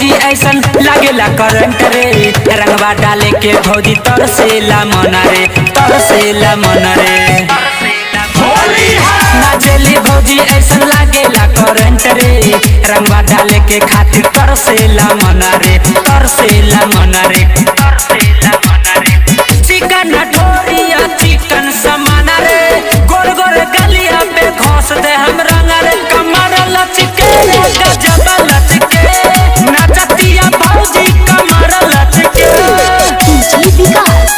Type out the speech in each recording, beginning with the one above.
भौजी ऐसन लागेला करंट रे, रंगवा डाले के भौजी तरसेला मन रे, तरसेला मन रे। नाचेली भौजी ऐसन लागेला करंट रे, रंगवा डाले के खातिर तरसेला मन रे, तरसेला मन रे, तरसेला मन रे। चिकन ठोरिया चिकन समान रे, गोर गोर गलिया पे घोस दे हम रंग रे, कमर लचके गजब लचके, नाचतिया भौजी कमर लचके। विकास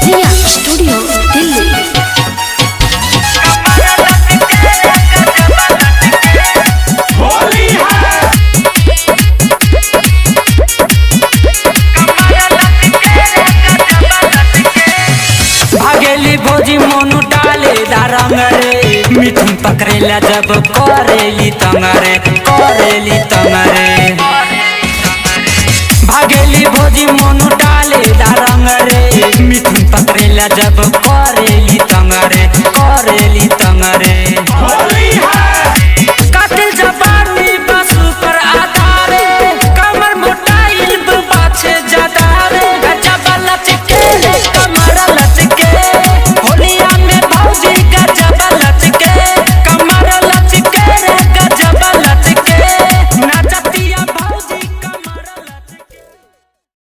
रिया स्टूडियो दिल्ली। भागेली भौजी मोनू डाले रंग रे, मिठुन पकड़ेला जब करेली तंगरे, करेली तंगरे। भागेली भौजी मोनू डाले रंग रे, मिठुन पकड़ेला जब